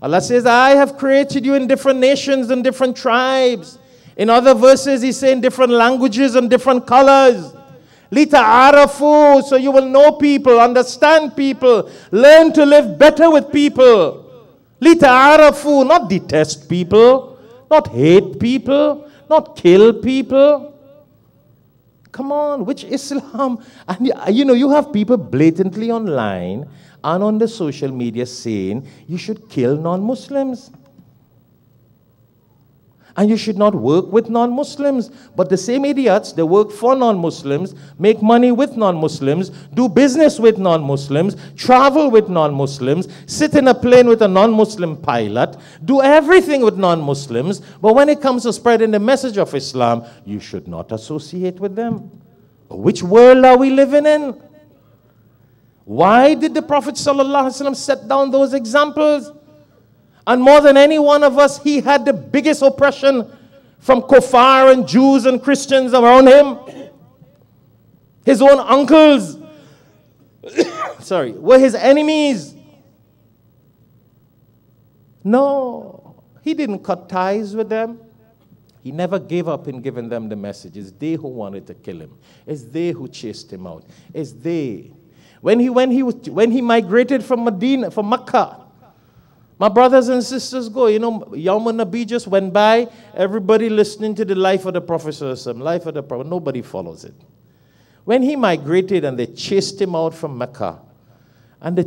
Allah says, I have created you in different nations and different tribes. In other verses, He's saying different languages and different colors. لِتَعَارَفُوا, so you will know people, understand people, learn to live better with people. لِتَعَارَفُوا, not detest people, not hate people, not kill people. Come on, which Islam? And you have people blatantly online and on the social media saying you should kill non-Muslims. And you should not work with non-Muslims. But the same idiots, they work for non-Muslims, make money with non-Muslims, do business with non-Muslims, travel with non-Muslims, sit in a plane with a non-Muslim pilot, do everything with non-Muslims. But when it comes to spreading the message of Islam, you should not associate with them. Which world are we living in? Why did the Prophet ﷺ set down those examples? And more than any one of us, he had the biggest oppression from kuffar and Jews and Christians around him. His own uncles, were his enemies. No, he didn't cut ties with them. He never gave up in giving them the message. It's they who wanted to kill him. It's they who chased him out. It's they. When he migrated from Mecca, my brothers and sisters go, Yawm al-Nabi just went by, everybody listening to the life of the Prophet, life of the Prophet, nobody follows it. When he migrated and they chased him out from Mecca, and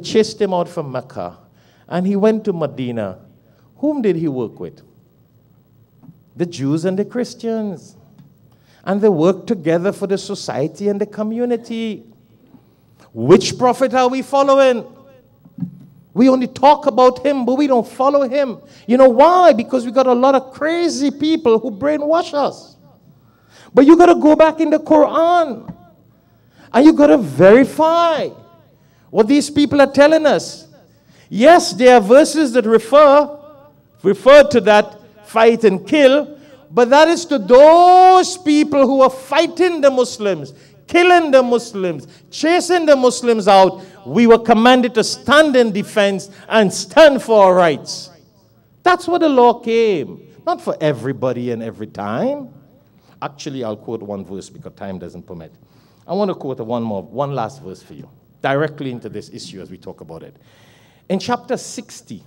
he went to Medina, whom did he work with? The Jews and the Christians. And they worked together for the society and the community. Which prophet are we following? We only talk about him, but we don't follow him. You know why? Because we got a lot of crazy people who brainwash us. But you got to go back in the Quran. And you got to verify what these people are telling us. Yes, there are verses that refer to that fight and kill, but that is to those people who are fighting the Muslims, killing the Muslims, chasing the Muslims out. We were commanded to stand in defense and stand for our rights. That's what the law came. Not for everybody and every time. Actually, I'll quote one verse because time doesn't permit. I want to quote one last verse for you, directly into this issue as we talk about it. In chapter 60,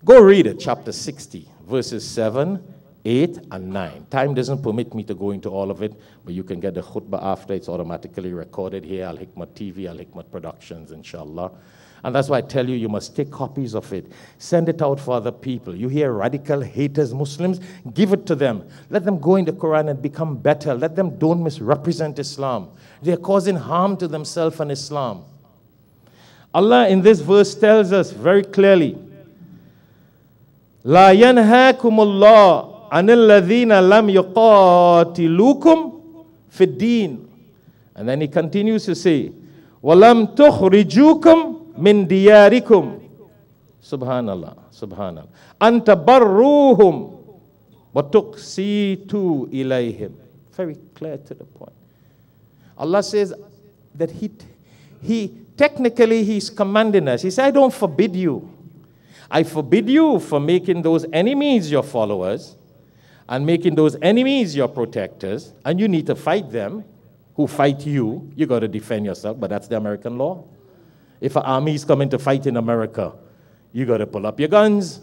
go read it, chapter 60, verses 7, 8, and 9. Time doesn't permit me to go into all of it, but you can get the khutbah after. It's automatically recorded here, Alhikmat TV, Alhikmat Productions, inshallah. And that's why I tell you, you must take copies of it. Send it out for other people. You hear radical haters, Muslims, give it to them. Let them go in the Quran and become better. Let them don't misrepresent Islam. They're causing harm to themselves and Islam. Allah in this verse tells us very clearly, لا ينهاكم الله عن الذين لم يقاتلوكم في الدين. And then he continues to say, وَلَمْ تُخْرِجُوكُمْ مِنْ دِيَارِكُمْ. Subhanallah, subhanallah. أَنْ تَبَرُّوهُمْ وَتُقْسِيتُوا إِلَيْهِمْ. Very clear to the point. Allah says that he technically he's commanding us. He said, I don't forbid you. I forbid you from making those enemies your followers and making those enemies your protectors, and you need to fight them who fight you. You got to defend yourself, but that's the American law. If an army is coming to fight in America, you got to pull up your guns.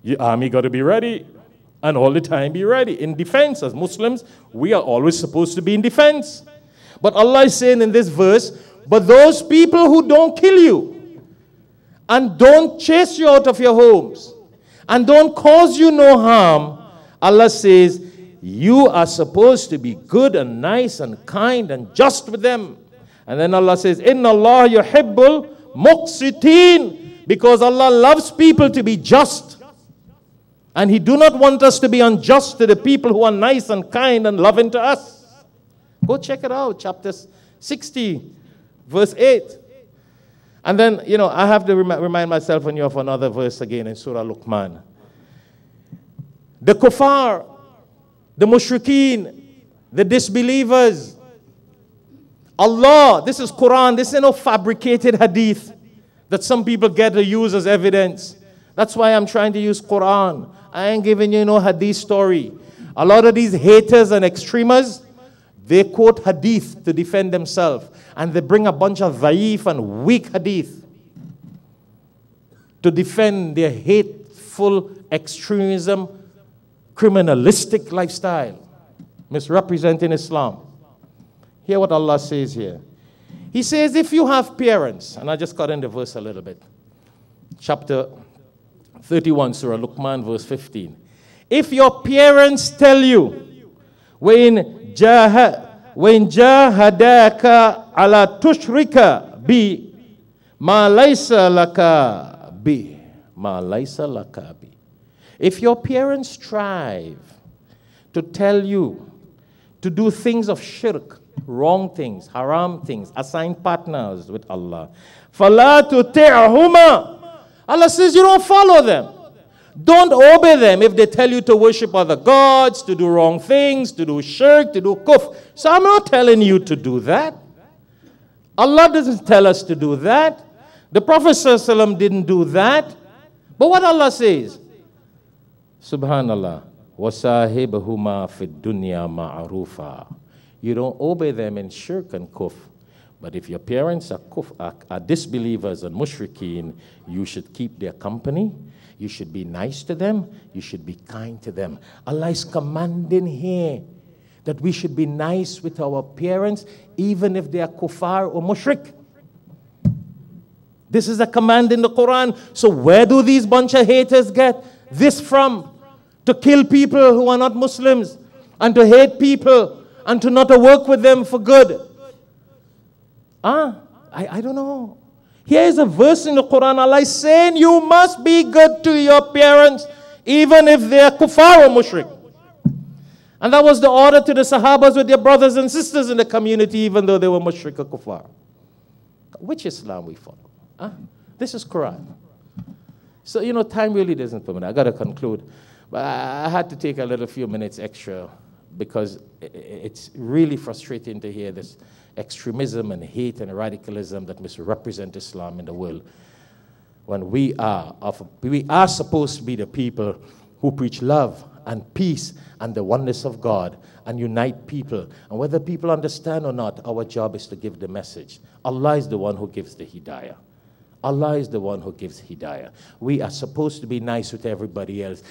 Your army got to be ready, and all the time be ready. In defense, as Muslims, we are always supposed to be in defense. But Allah is saying in this verse, but those people who don't kill you, and don't chase you out of your homes, and don't cause you no harm, Allah says, you are supposed to be good and nice and kind and just with them. And then Allah says, Inna Allah yuhibbul muqsitin, because Allah loves people to be just. And He do not want us to be unjust to the people who are nice and kind and loving to us. Go check it out, chapter 60, verse 8. And then, I have to remind myself and you of another verse again in Surah Luqman. The kuffar, the mushrikeen, the disbelievers. Allah, this is Quran, this is no fabricated hadith. that some people get to use as evidence. That's why I'm trying to use Quran. I ain't giving you no hadith story. A lot of these haters and extremists, they quote hadith to defend themselves. And they bring a bunch of dhaif and weak hadith to defend their hateful extremism, criminalistic lifestyle, misrepresenting Islam. Hear what Allah says here. He says, if you have parents, and I just got in the verse a little bit, chapter 31, Surah Luqman, verse 15. If your parents tell you, when jahadaka ala tushrika bi ma laysa laka bi, ma laysa laka bi. If your parents strive to tell you to do things of shirk, wrong things, haram things, assign partners with Allah, فَلَا تُطِعْهُمَا. Allah says you don't follow them. Don't obey them if they tell you to worship other gods, to do wrong things, to do shirk, to do kufr. So I'm not telling you to do that. Allah doesn't tell us to do that. The Prophet ﷺ didn't do that. But what Allah says, Subhanallah, وَصَاحِبْهُمَا فِي الدُّنْيَا مَعْرُوفًا. You don't obey them in shirk and kufr. But if your parents are disbelievers and mushrikeen, you should keep their company. You should be nice to them. You should be kind to them. Allah is commanding here that we should be nice with our parents, even if they are kuffar or mushrik. This is a command in the Quran. So where do these bunch of haters get this from? To kill people who are not Muslims, and to hate people, and to not work with them for good. I don't know. Here is a verse in the Quran. Allah is saying you must be good to your parents, even if they are kuffar or mushrik. And that was the order to the Sahabas with their brothers and sisters in the community, even though they were mushrik or kuffar. Which Islam we follow? This is Quran. So, time really doesn't permit. I got to conclude. But I had to take a little few minutes extra because it's really frustrating to hear this extremism and hate and radicalism that misrepresent Islam in the world. When we are supposed to be the people who preach love and peace and the oneness of God and unite people. And whether people understand or not, our job is to give the message. Allah is the one who gives the hidayah. Allah is the one who gives hidayah. We are supposed to be nice with everybody else.